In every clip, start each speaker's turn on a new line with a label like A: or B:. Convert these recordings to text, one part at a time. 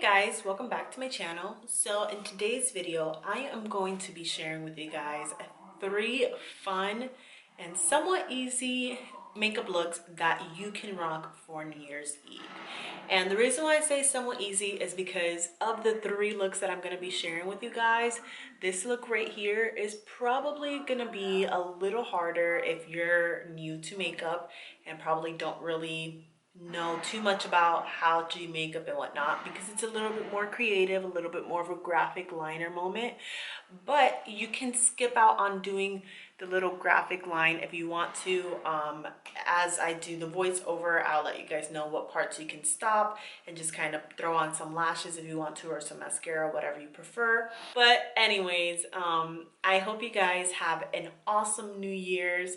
A: Guys, welcome back to my channel. So in today's video I am going to be sharing with you guys 3 fun and somewhat easy makeup looks that you can rock for New Year's Eve. And the reason why I say somewhat easy is because of the 3 looks that I'm going to be sharing with you guys. This look right here is probably going to be a little harder if you're new to makeup and probably don't really know too much about how to do makeup and whatnot, because it's a little bit more creative, a little bit more of a graphic liner moment. But you can skip out on doing the little graphic line if you want to. As I do the voiceover, I'll let you guys know what parts you can stop and just kind of throw on some lashes if you want to, or some mascara, whatever you prefer. But anyways, I hope you guys have an awesome New Year's.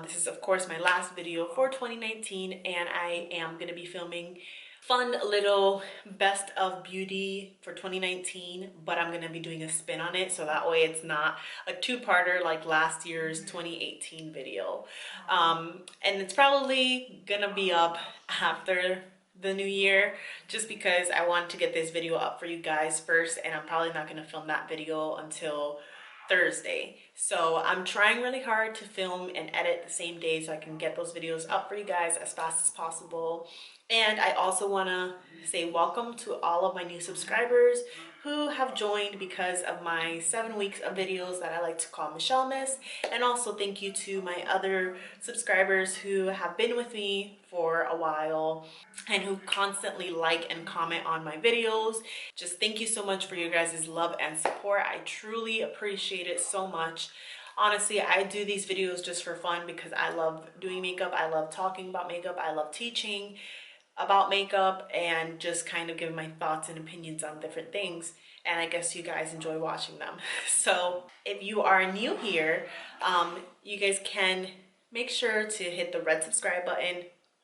A: This is of course my last video for 2019, and I am going to be filming fun little best of beauty for 2019, but I'm gonna be doing a spin on it, so that way it's not a 2-parter like last year's 2018 video. And it's probably gonna be up after the new year, just because I wanted to get this video up for you guys first, and I'm probably not gonna film that video until Thursday. So I'm trying really hard to film and edit the same day so I can get those videos up for you guys as fast as possible. And I also want to say welcome to all of my new subscribers who have joined because of my 7 weeks of videos that I like to call Michelle Miss. And also thank you to my other subscribers who have been with me for a while and who constantly like and comment on my videos. Just thank you so much for your guys' love and support. I truly appreciate it so much. Honestly, I do these videos just for fun because I love doing makeup. I love talking about makeup. I love teaching about makeup and just kind of giving my thoughts and opinions on different things, and I guess you guys enjoy watching them. So if you are new here, you guys can make sure to hit the red subscribe button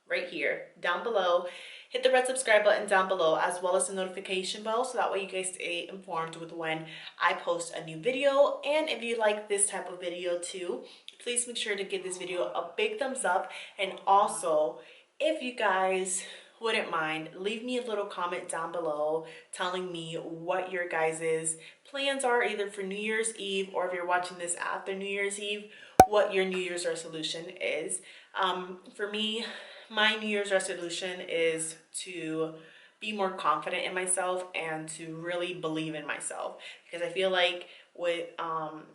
A: right here down below. Hit the red subscribe button down below, as well as the notification bell, so that way you guys stay informed with when I post a new video. And if you like this type of video too, please make sure to give this video a big thumbs up. And also, if you guys wouldn't mind, leave me a little comment down below telling me what your guys' plans are, either for New Year's Eve, or if you're watching this after New Year's Eve, what your New Year's resolution is. For me, my New Year's resolution is to be more confident in myself and to really believe in myself, because I feel like with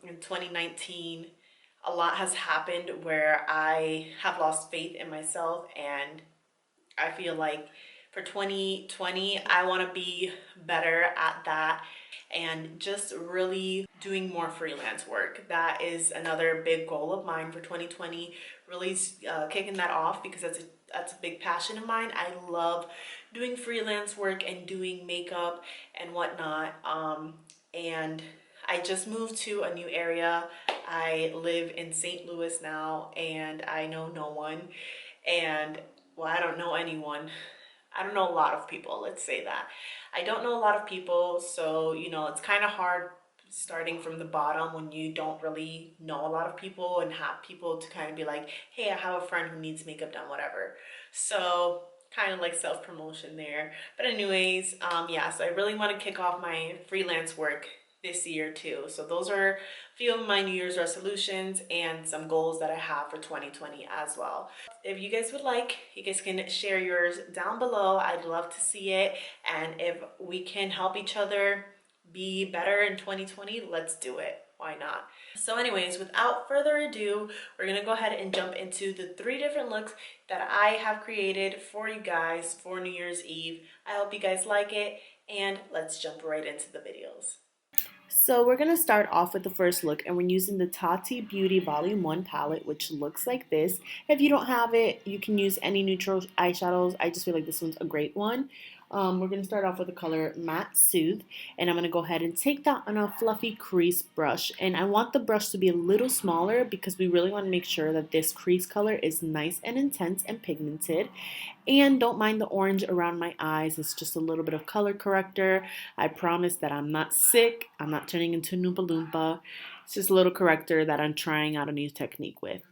A: in 2019 a lot has happened where I have lost faith in myself, and I feel like for 2020 I want to be better at that and just really doing more freelance work. That is another big goal of mine for 2020, really kicking that off, because that's a big passion of mine. I love doing freelance work and doing makeup and whatnot. And I just moved to a new area. I live in St. Louis now, and I know no one. And, well, I don't know anyone. I don't know a lot of people, let's say that. I don't know a lot of people, so, you know, it's kind of hard starting from the bottom when you don't really know a lot of people and have people to kind of be like, hey, I have a friend who needs makeup done, whatever. So kind of like self-promotion there. But anyways, yeah, so I really want to kick off my freelance work this year too. So those are a few of my New Year's resolutions and some goals that I have for 2020 as well. If you guys would like, you guys can share yours down below. I'd love to see it. And if we can help each other be better in 2020, let's do it. Why not? So anyways, without further ado, we're gonna go ahead and jump into the 3 different looks that I have created for you guys for New Year's Eve. I hope you guys like it, and let's jump right into the videos. So we're going to start off with the first look, and we're using the Tati Beauty Volume 1 palette, which looks like this. If you don't have it, you can use any neutral eyeshadows. I just feel like this one's a great one. We're going to start off with the color Matte Soothe, and I'm going to go ahead and take that on a fluffy crease brush. And I want the brush to be a little smaller because we really want to make sure that this crease color is nice and intense and pigmented. And don't mind the orange around my eyes. It's just a little bit of color corrector. I promise that I'm not sick. I'm not turning into Noompa Loompa. It's just a little corrector that I'm trying out a new technique with.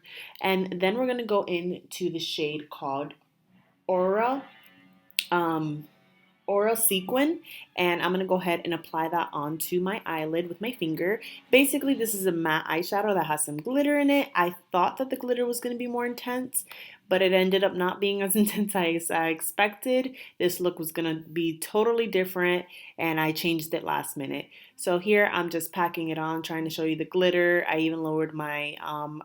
A: And then we're going to go into the shade called Aura. Aura sequin, and I'm going to go ahead and apply that onto my eyelid with my finger. Basically, this is a matte eyeshadow that has some glitter in it. I thought that the glitter was going to be more intense, but it ended up not being as intense as I expected. This look was going to be totally different, and I changed it last minute. So here I'm just packing it on, trying to show you the glitter. I even lowered my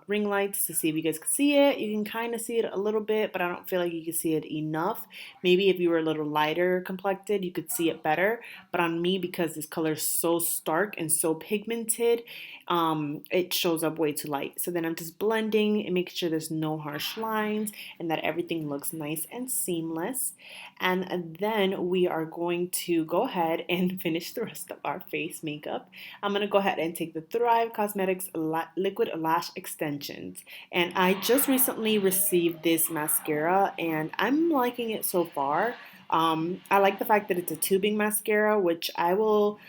A: ring lights to see if you guys could see it. You can kind of see it a little bit, but I don't feel like you can see it enough. Maybe if you were a little lighter complected, you could see it better. But on me, because this color is so stark and so pigmented, it shows up way too light. So then I'm just blending and making sure there's no harsh lines and that everything looks nice and seamless. And then we are going to go ahead and finish the rest of our face makeup. I'm going to go ahead and take the Thrive Cosmetics Liquid Lash Extensions. And I just recently received this mascara and I'm liking it so far. I like the fact that it's a tubing mascara, which I will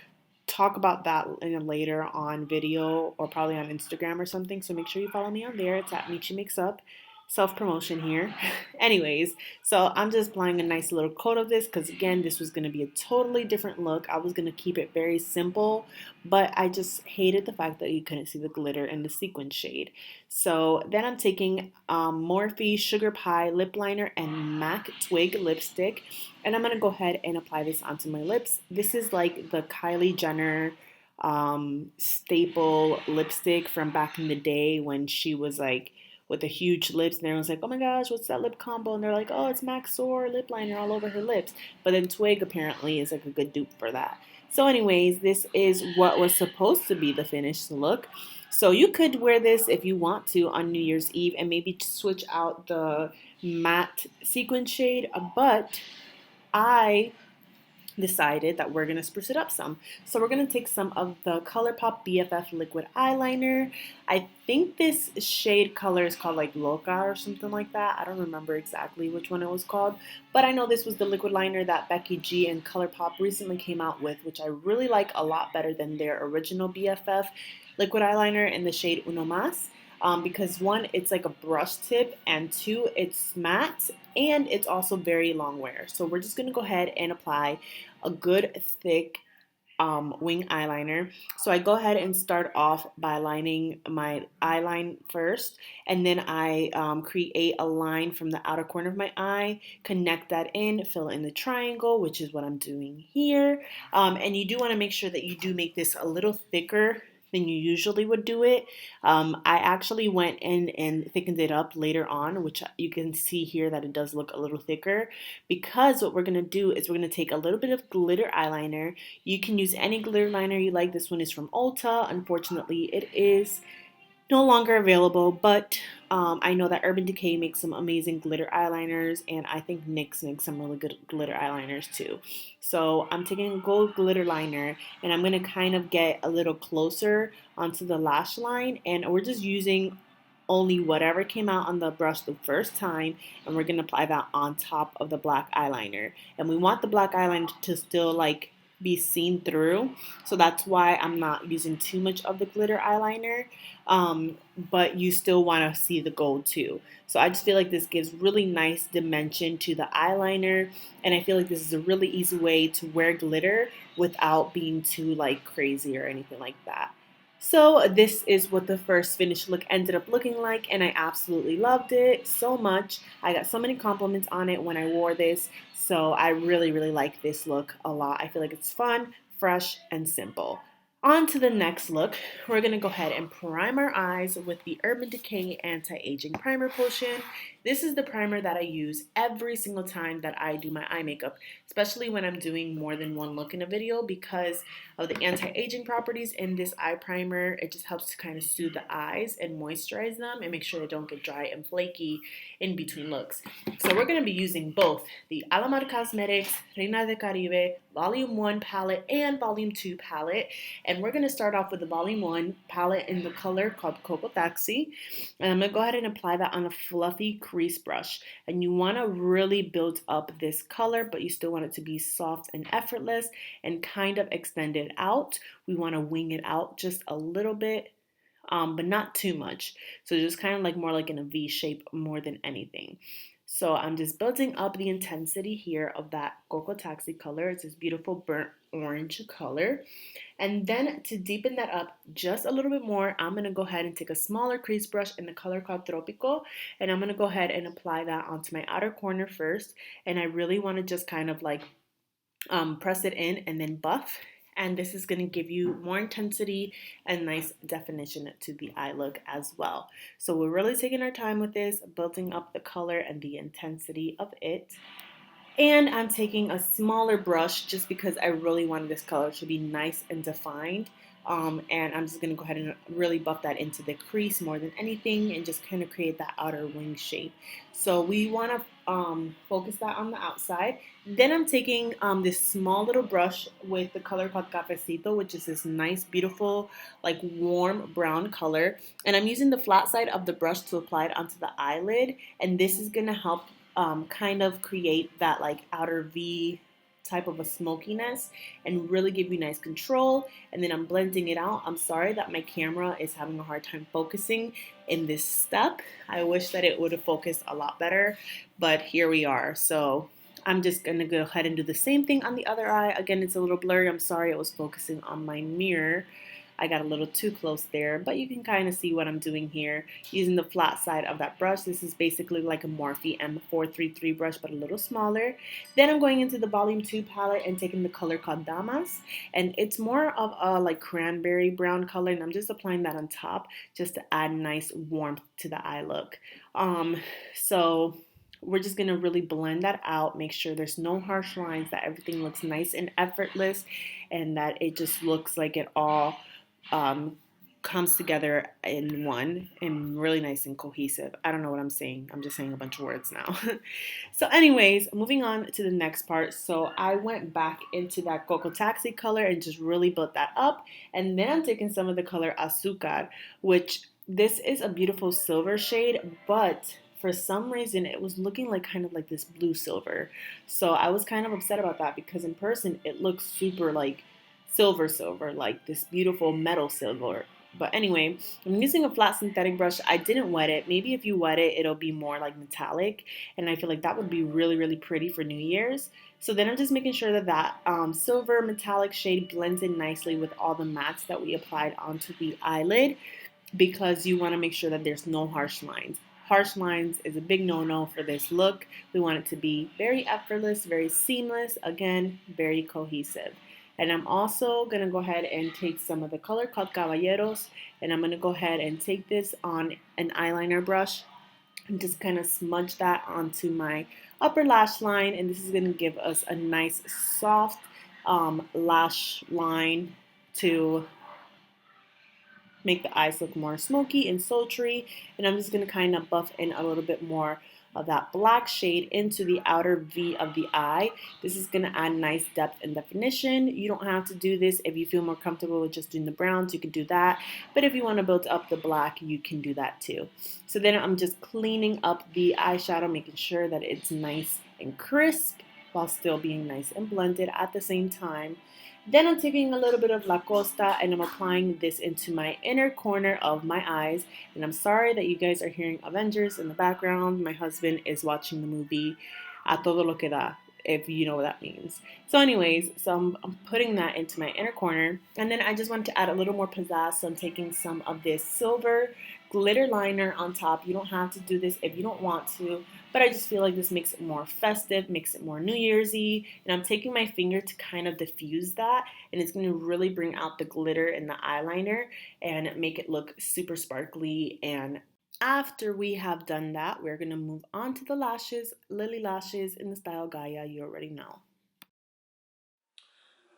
A: talk about that in a later on video or probably on Instagram or something. So make sure you follow me on there. It's at Michi Makes Up. Self promotion here. Anyways, so I'm just applying a nice little coat of this because again, this was going to be a totally different look. I was going to keep it very simple, but I just hated the fact that you couldn't see the glitter in the sequin shade. So then I'm taking Morphe Sugar Pie Lip Liner and MAC Twig lipstick, and I'm going to go ahead and apply this onto my lips. This is like the Kylie Jenner staple lipstick from back in the day when she was like with the huge lips, and everyone's like, oh my gosh, what's that lip combo? And they're like, oh, it's MAC Soar lip liner all over her lips. But then Twig apparently is like a good dupe for that. So anyways, this is what was supposed to be the finished look. So you could wear this if you want to on New Year's Eve and maybe switch out the matte sequin shade, but I decided that we're going to spruce it up some. So we're going to take some of the ColourPop BFF liquid eyeliner. I think this shade color is called like Loca or something like that. I don't remember exactly which one it was called, but I know this was the liquid liner that Becky G and ColourPop recently came out with, which I really like a lot better than their original BFF liquid eyeliner in the shade Uno Mas. Because one, it's like a brush tip, and two, it's matte, and it's also very long wear. So we're just going to go ahead and apply a good thick wing eyeliner. So I go ahead and start off by lining my eyeline first, and then I create a line from the outer corner of my eye, connect that in, fill in the triangle, which is what I'm doing here. And you do want to make sure that you do make this a little thicker than you usually would do it. I actually went in and thickened it up later on, which you can see here that it does look a little thicker, because what we're going to do is we're going to take a little bit of glitter eyeliner. You can use any glitter liner you like. This one is from Ulta. Unfortunately, it is no longer available, but I know that Urban Decay makes some amazing glitter eyeliners, and I think NYX makes some really good glitter eyeliners too. So I'm taking a gold glitter liner, and I'm going to kind of get a little closer onto the lash line, and we're just using only whatever came out on the brush the first time, and we're going to apply that on top of the black eyeliner. And we want the black eyeliner to still like be seen through, so that's why I'm not using too much of the glitter eyeliner, but you still want to see the gold too. So I just feel like this gives really nice dimension to the eyeliner, and I feel like this is a really easy way to wear glitter without being too like crazy or anything like that. So this is what the first finished look ended up looking like, and I absolutely loved it so much. I got so many compliments on it when I wore this, so I really, really like this look a lot. I feel like it's fun, fresh, and simple. On to the next look. We're going to go ahead and prime our eyes with the Urban Decay Anti-Aging Primer Potion. This is the primer that I use every single time that I do my eye makeup, especially when I'm doing more than one look in a video, because of the anti-aging properties in this eye primer. It just helps to kind of soothe the eyes and moisturize them and make sure they don't get dry and flaky in between looks. So we're going to be using both the Alamar Cosmetics Reina de Caribe Volume 1 palette and Volume 2 palette. And we're going to start off with the Volume 1 palette in the color called Cocoa Taxi. And I'm going to go ahead and apply that on a fluffy crease brush. And you want to really build up this color, but you still want it to be soft and effortless and kind of extend it out. We want to wing it out just a little bit, but not too much. So just kind of like more like in a V shape more than anything. So I'm just building up the intensity here of that Cocoa Taxi color. It's this beautiful burnt orange color. And then to deepen that up just a little bit more, I'm going to go ahead and take a smaller crease brush in the color called Tropico. And I'm going to go ahead and apply that onto my outer corner first. And I really want to just kind of like press it in and then buff. And this is going to give you more intensity and nice definition to the eye look as well. So we're really taking our time with this, building up the color and the intensity of it. And I'm taking a smaller brush just because I really wanted this color to be nice and defined. And I'm just going to go ahead and really buff that into the crease more than anything and just kind of create that outer wing shape. So we want to focus that on the outside. Then I'm taking this small little brush with the color called Cafecito, which is this nice, beautiful, like warm brown color. And I'm using the flat side of the brush to apply it onto the eyelid. And this is going to help kind of create that like outer V type of a smokiness and really give you nice control. And then I'm blending it out. I'm sorry that my camera is having a hard time focusing in this step. I wish that it would have focused a lot better, but here we are. So I'm just gonna go ahead and do the same thing on the other eye. Again, it's a little blurry. I'm sorry, it was focusing on my mirror. I got a little too close there, but you can kind of see what I'm doing here using the flat side of that brush. This is basically like a Morphe M433 brush, but a little smaller. Then I'm going into the Volume 2 palette and taking the color called Damas, and it's more of a like cranberry brown color, and I'm just applying that on top just to add nice warmth to the eye look. So we're just going to really blend that out, make sure there's no harsh lines, that everything looks nice and effortless, and that it just looks like it all um, comes together in one and really nice and cohesive. I don't know what I'm saying. I'm just saying a bunch of words now. So anyways, moving on to the next part. So I went back into that Cocoa Taxi color and just really built that up. And then I'm taking some of the color Azúcar, which this is a beautiful silver shade, but for some reason it was looking like kind of like this blue silver. So I was kind of upset about that because in person it looks super like silver, like this beautiful metal silver. But anyway, I'm using a flat synthetic brush. I didn't wet it. Maybe if you wet it, it'll be more like metallic. And I feel like that would be really, really pretty for New Year's. So then I'm just making sure that that silver metallic shade blends in nicely with all the mattes that we applied onto the eyelid, because you want to make sure that there's no harsh lines. Harsh lines is a big no-no for this look. We want it to be very effortless, very seamless, again, very cohesive. And I'm also going to go ahead and take some of the color called Caballeros, and I'm going to go ahead and take this on an eyeliner brush and just kind of smudge that onto my upper lash line. And this is going to give us a nice soft lash line to make the eyes look more smoky and sultry. And I'm just going to kind of buff in a little bit more of that black shade into the outer V of the eye. This is going to add nice depth and definition. You don't have to do this. If you feel more comfortable with just doing the browns, you can do that. But if you want to build up the black, you can do that too. So then I'm just cleaning up the eyeshadow, making sure that it's nice and crisp while still being nice and blended at the same time. Then I'm taking a little bit of La Costa and I'm applying this into my inner corner of my eyes. And I'm sorry that you guys are hearing Avengers in the background. My husband is watching the movie A Todo Lo Que Da, if you know what that means. So anyways, I'm putting that into my inner corner. And then I just want to add a little more pizzazz. So I'm taking some of this silver glitter liner on top. You don't have to do this if you don't want to, but I just feel like this makes it more festive, makes it more New Year's-y. And I'm taking my finger to kind of diffuse that, and it's going to really bring out the glitter in the eyeliner and make it look super sparkly. And after we have done that, we're going to move on to the lashes, Lily lashes in the style Gaia, you already know.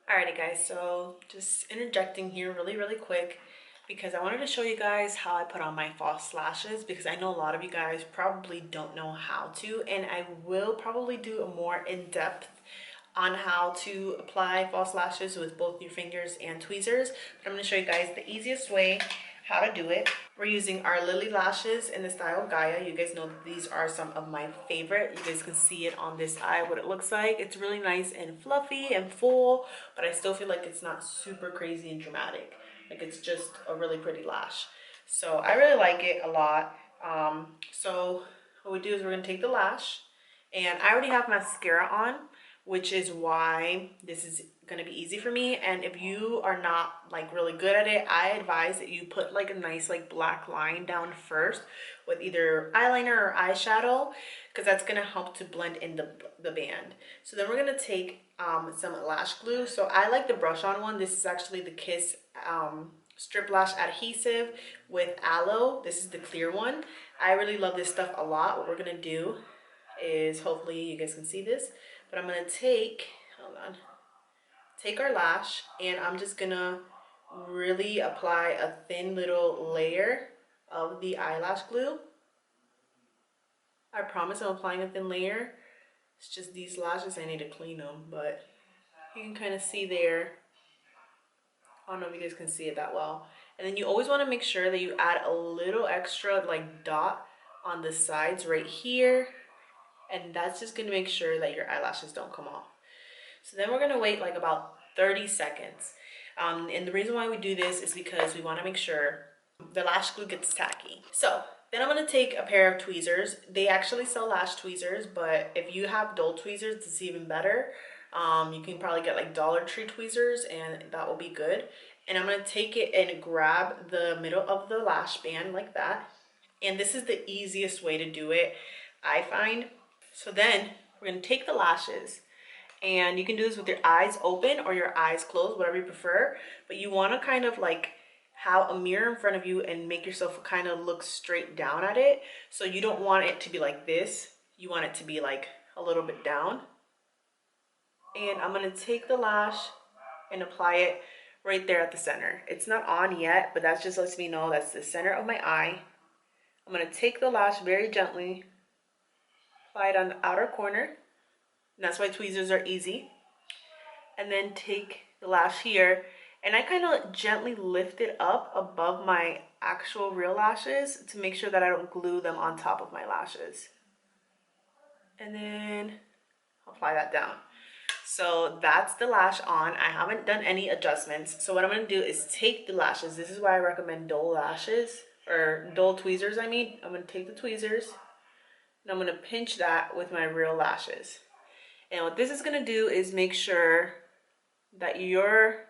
A: Alrighty guys, so just interjecting here really, really quick because I wanted to show you guys how I put on my false lashes, because I know a lot of you guys probably don't know how to, and I will probably do a more in-depth on how to apply false lashes with both your fingers and tweezers. But I'm going to show you guys the easiest way how to do it. We're using our Lily lashes in the style Gaia. You guys know that these are some of my favorite. You guys can see it on this eye, what it looks like. It's really nice and fluffy and full, but I still feel like it's not super crazy and dramatic. Like, it's just a really pretty lash. So I really like it a lot. So what we do is we're gonna take the lash, and I already have mascara on, which is why this is gonna be easy for me. And if you are not like really good at it, I advise that you put like a nice like black line down first with either eyeliner or eyeshadow, because that's gonna help to blend in the band. So then we're gonna take some lash glue. So I like the brush on one. This is actually the Kiss strip lash adhesive with aloe. This is the clear one. I really love this stuff a lot. What we're gonna do is, hopefully you guys can see this, but I'm gonna take, hold on, take our lash, and I'm just gonna really apply a thin little layer of the eyelash glue. I promise I'm applying a thin layer. It's just these lashes, I need to clean them, but you can kind of see there. I don't know if you guys can see it that well. And then you always want to make sure that you add a little extra like dot on the sides right here, and that's just going to make sure that your eyelashes don't come off. So then we're going to wait like about 30 seconds. And the reason why we do this is because we want to make sure the lash glue gets tacky. So then I'm going to take a pair of tweezers. They actually sell lash tweezers, but if you have dull tweezers, it's even better. You can probably get like Dollar Tree tweezers, and that will be good. And I'm going to take it and grab the middle of the lash band like that. And this is the easiest way to do it, I find. So then we're going to take the lashes, and you can do this with your eyes open or your eyes closed, whatever you prefer. But you want to kind of like have a mirror in front of you and make yourself kind of look straight down at it. So you don't want it to be like this. You want it to be like a little bit down. And I'm going to take the lash and apply it right there at the center. It's not on yet, but that just lets me know that's the center of my eye. I'm going to take the lash very gently, apply it on the outer corner. And that's why tweezers are easy. And then take the lash here, and I kind of gently lift it up above my actual real lashes to make sure that I don't glue them on top of my lashes. And then apply that down. So that's the lash on. I haven't done any adjustments. So what I'm going to do is take the lashes. This is why I recommend dull lashes, or dull tweezers, I mean. I'm going to take the tweezers, and I'm going to pinch that with my real lashes. And what this is going to do is make sure that your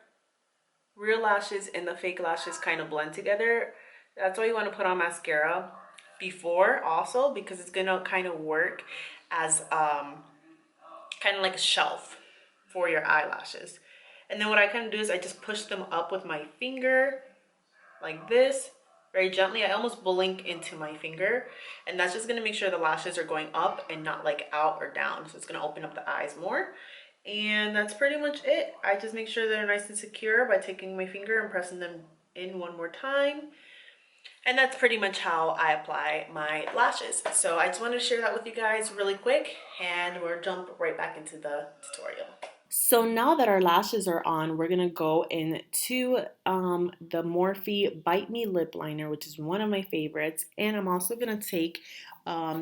A: real lashes and the fake lashes kind of blend together. That's why you want to put on mascara before also, because it's going to kind of work as kind of like a shelf for your eyelashes. And then what I kind of do is I just push them up with my finger like this, very gently. I almost blink into my finger, and that's just going to make sure the lashes are going up and not like out or down. So it's going to open up the eyes more. And that's pretty much it. I just make sure they're nice and secure by taking my finger and pressing them in one more time. And that's pretty much how I apply my lashes. So I just wanted to share that with you guys really quick, and we'll jump right back into the tutorial. So now that our lashes are on, we're going to go into the Morphe Bite Me Lip Liner, which is one of my favorites. And I'm also going to take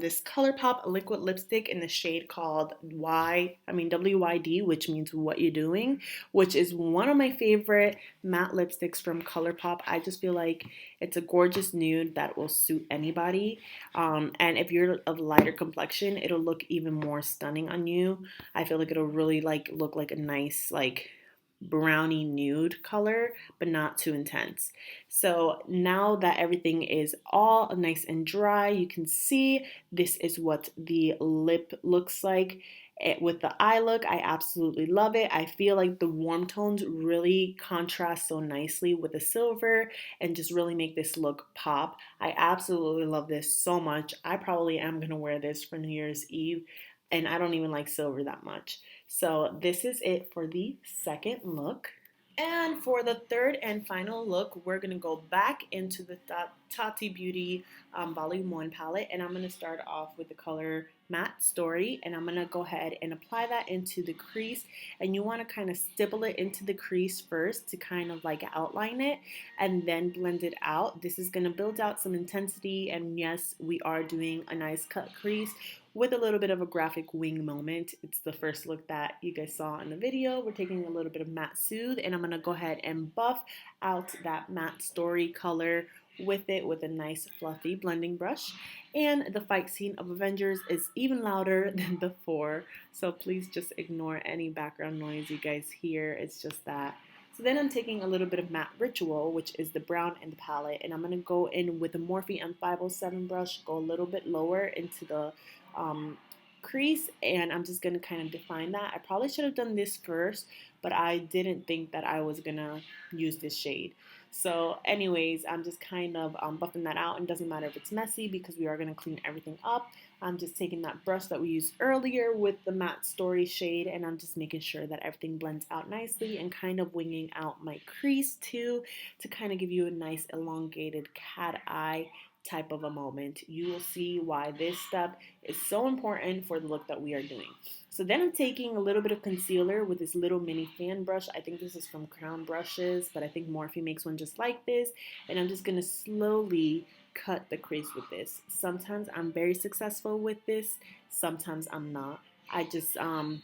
A: this ColourPop liquid lipstick in the shade called WYD, which means What You Doing, which is one of my favorite matte lipsticks from ColourPop. I just feel like it's a gorgeous nude that will suit anybody. And if you're of lighter complexion, it'll look even more stunning on you. I feel like it'll really like look like a nice like brownie nude color, but not too intense. So now that everything is all nice and dry, you can see this is what the lip looks like. With the eye look, I absolutely love it. I feel like the warm tones really contrast so nicely with the silver and just really make this look pop. I absolutely love this so much. I probably am going to wear this for New Year's Eve, and I don't even like silver that much. So this is it for the second look. And for the third and final look, we're going to go back into the Tati Beauty Volume 1 palette. And I'm going to start off with the color Matte Story. And I'm going to go ahead and apply that into the crease. And you want to kind of stipple it into the crease first to kind of like outline it and then blend it out. This is going to build out some intensity. And yes, we are doing a nice cut crease with a little bit of a graphic wing moment. It's the first look that you guys saw in the video. We're taking a little bit of Matte Soothe, and I'm going to go ahead and buff out that Matte Story color with it with a nice fluffy blending brush. And the fight scene of Avengers is even louder than before, so please just ignore any background noise you guys hear. It's just that. So then I'm taking a little bit of Matte Ritual, which is the brown in the palette, and I'm going to go in with a Morphe M507 brush, go a little bit lower into the crease, and I'm just going to kind of define that. I probably should have done this first, but I didn't think that I was going to use this shade. So anyways, I'm just kind of buffing that out, and it doesn't matter if it's messy because we are going to clean everything up. I'm just taking that brush that we used earlier with the Matte Story shade, and I'm just making sure that everything blends out nicely and kind of winging out my crease too, to kind of give you a nice elongated cat eye type of a moment. You will see why this step is so important for the look that we are doing. So then I'm taking a little bit of concealer with this little mini fan brush. I think this is from Crown Brushes, but I think Morphe makes one just like this. And I'm just going to slowly cut the crease with this. Sometimes I'm very successful with this, sometimes I'm not. I just,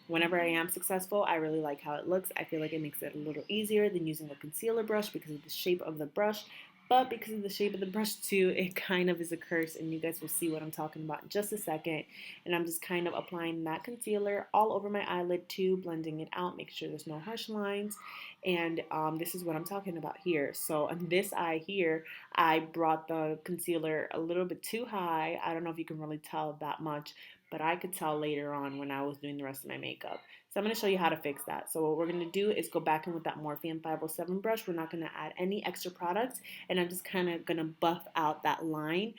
A: whenever I am successful, I really like how it looks. I feel like it makes it a little easier than using a concealer brush because of the shape of the brush. But because of the shape of the brush too, it kind of is a curse, and you guys will see what I'm talking about in just a second. And I'm just kind of applying that concealer all over my eyelid too, blending it out, make sure there's no harsh lines. And this is what I'm talking about here. So on this eye here, I brought the concealer a little bit too high. I don't know if you can really tell that much, but I could tell later on when I was doing the rest of my makeup. So I'm going to show you how to fix that. So what we're going to do is go back in with that Morphe M507 brush. We're not going to add any extra products, and I'm just kind of going to buff out that line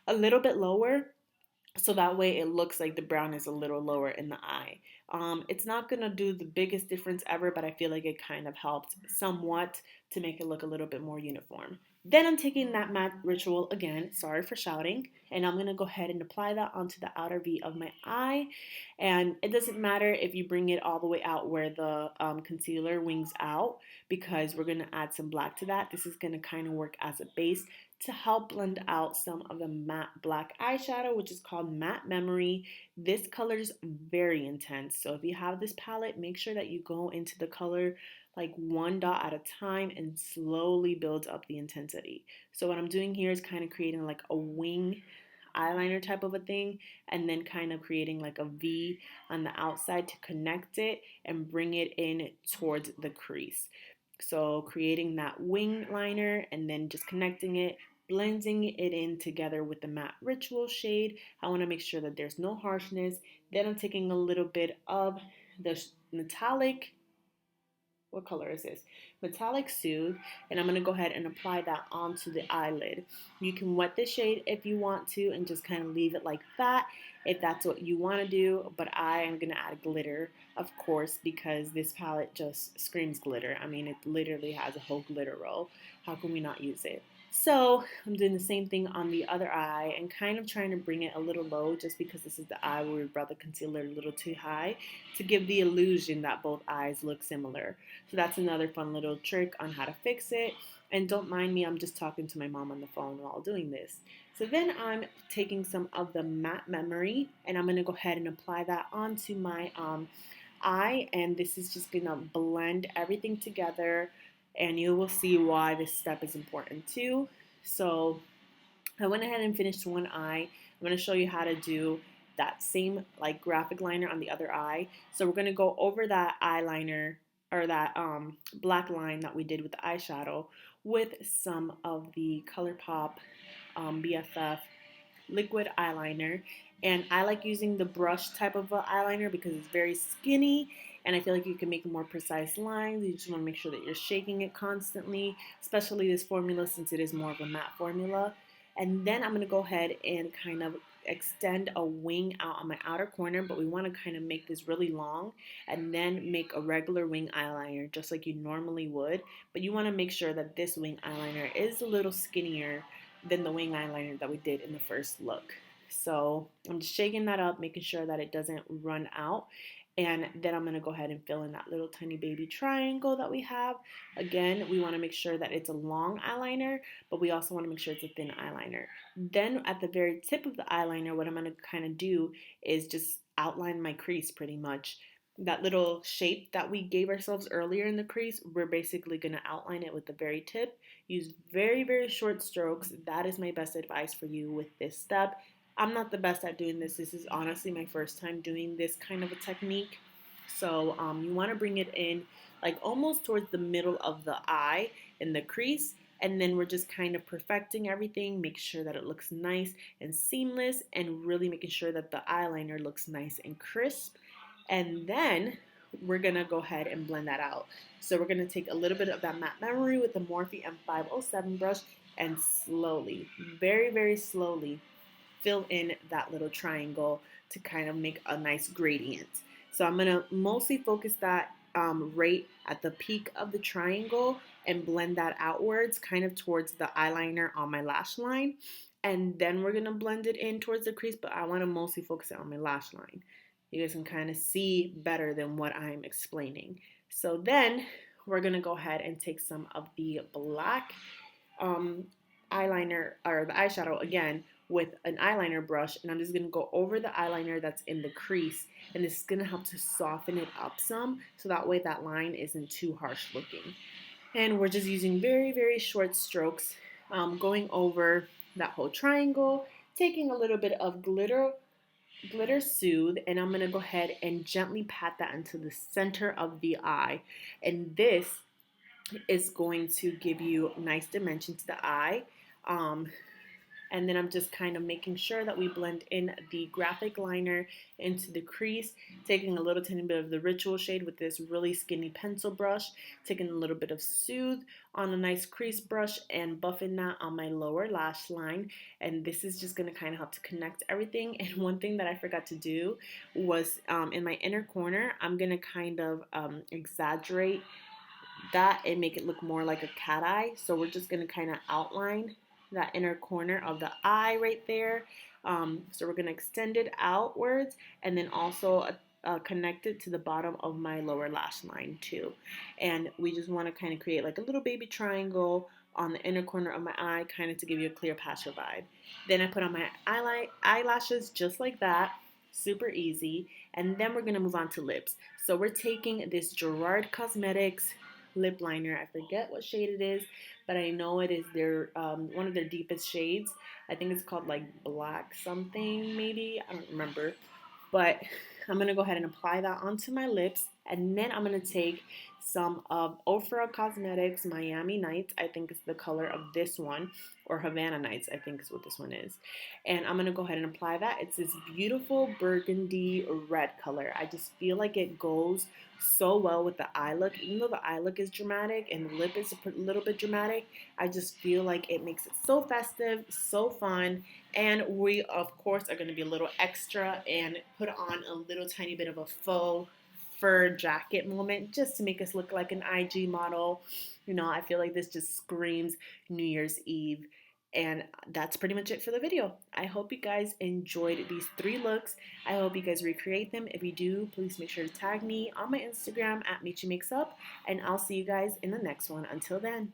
A: a little bit lower, so that way it looks like the brown is a little lower in the eye. It's not going to do the biggest difference ever, but I feel like it kind of helped somewhat to make it look a little bit more uniform. Then I'm taking that Matte Ritual again, sorry for shouting, and I'm going to go ahead and apply that onto the outer V of my eye. And it doesn't matter if you bring it all the way out where the concealer wings out, because we're going to add some black to that. This is going to kind of work as a base to help blend out some of the matte black eyeshadow, which is called Matte Memory. This color is very intense, so if you have this palette, make sure that you go into the color like one dot at a time and slowly build up the intensity. So what I'm doing here is kind of creating like a wing eyeliner type of a thing, and then kind of creating like a V on the outside to connect it and bring it in towards the crease. So creating that wing liner and then just connecting it, blending it in together with the Matte Ritual shade. I want to make sure that there's no harshness. Then I'm taking a little bit of the metallic, what color is this? Metallic Soothe, and I'm going to go ahead and apply that onto the eyelid. You can wet the shade if you want to and just kind of leave it like that if that's what you want to do, but I am going to add glitter, of course, because this palette just screams glitter. I mean, it literally has a whole glitter roll. How can we not use it? So I'm doing the same thing on the other eye and kind of trying to bring it a little low, just because this is the eye where we brought the concealer a little too high, to give the illusion that both eyes look similar. So that's another fun little trick on how to fix it. And don't mind me, I'm just talking to my mom on the phone while doing this. So then I'm taking some of the Matte Memory, and I'm going to go ahead and apply that onto my eye. And this is just going to blend everything together, and you will see why this step is important too. So I went ahead and finished one eye. I'm going to show you how to do that same like graphic liner on the other eye. So we're going to go over that eyeliner, or that black line that we did with the eyeshadow, with some of the ColourPop BFF liquid eyeliner. And I like using the brush type of eyeliner because it's very skinny, and I feel like you can make more precise lines. You just want to make sure that you're shaking it constantly, especially this formula since it is more of a matte formula. And then I'm going to go ahead and kind of extend a wing out on my outer corner, but we want to kind of make this really long and then make a regular wing eyeliner just like you normally would. But you want to make sure that this wing eyeliner is a little skinnier than the wing eyeliner that we did in the first look. So I'm just shaking that up, making sure that it doesn't run out. And then I'm going to go ahead and fill in that little tiny baby triangle that we have. Again, we want to make sure that it's a long eyeliner, but we also want to make sure it's a thin eyeliner. Then at the very tip of the eyeliner, what I'm going to kind of do is just outline my crease pretty much. that little shape that we gave ourselves earlier in the crease, we're basically going to outline it with the very tip. Use very, very short strokes. That is my best advice for you with this step. I'm not the best at doing this. This is honestly my first time doing this kind of a technique. So you want to bring it in like almost towards the middle of the eye in the crease. And then we're just kind of perfecting everything, make sure that it looks nice and seamless, and really making sure that the eyeliner looks nice and crisp. And then we're gonna go ahead and blend that out. So we're gonna take a little bit of that matte memory with the Morphe M507 brush and slowly, very, very slowly, fill in that little triangle to kind of make a nice gradient. So I'm gonna mostly focus that right at the peak of the triangle and blend that outwards, kind of towards the eyeliner on my lash line. And then we're gonna blend it in towards the crease, but I wanna mostly focus it on my lash line. You guys can kind of see better than what I'm explaining. So then we're gonna go ahead and take some of the black um, eyeliner or the eyeshadow again with an eyeliner brush, and I'm just gonna go over the eyeliner that's in the crease, and this is gonna help to soften it up some so that way that line isn't too harsh looking. And we're just using very, very short strokes, going over that whole triangle, taking a little bit of glitter soothe, and I'm gonna go ahead and gently pat that into the center of the eye, and this is going to give you nice dimension to the eye. And then I'm just kind of making sure that we blend in the graphic liner into the crease, taking a little tiny bit of the ritual shade with this really skinny pencil brush, taking a little bit of Soothe on a nice crease brush and buffing that on my lower lash line. And this is just going to kind of help to connect everything. And one thing that I forgot to do was in my inner corner, I'm going to kind of exaggerate that and make it look more like a cat eye. So we're just going to kind of outline that inner corner of the eye right there. So we're going to extend it outwards and then also connect it to the bottom of my lower lash line too. And we just want to kind of create like a little baby triangle on the inner corner of my eye, kind of to give you a Cleopatra vibe. Then I put on my eyelashes just like that, super easy. And then we're going to move on to lips. So we're taking this Gerard Cosmetics lip liner. I forget what shade it is, but I know it is their one of their deepest shades. I think it's called like black something maybe. I don't remember. But I'm going to go ahead and apply that onto my lips. And then I'm going to take some of Ofra Cosmetics Miami Nights. I think it's the color of this one. Or Havana Nights, I think is what this one is. And I'm going to go ahead and apply that. It's this beautiful burgundy red color. I just feel like it goes so well with the eye look. Even though the eye look is dramatic and the lip is a little bit dramatic, I just feel like it makes it so festive, so fun. And we, of course, are going to be a little extra and put on a little tiny bit of a faux fur jacket moment just to make us look like an IG model. You know, I feel like this just screams New Year's Eve. And that's pretty much it for the video. I hope you guys enjoyed these 3 looks. I hope you guys recreate them. If you do, please make sure to tag me on my Instagram at Michi Makes Up, and I'll see you guys in the next one. Until then.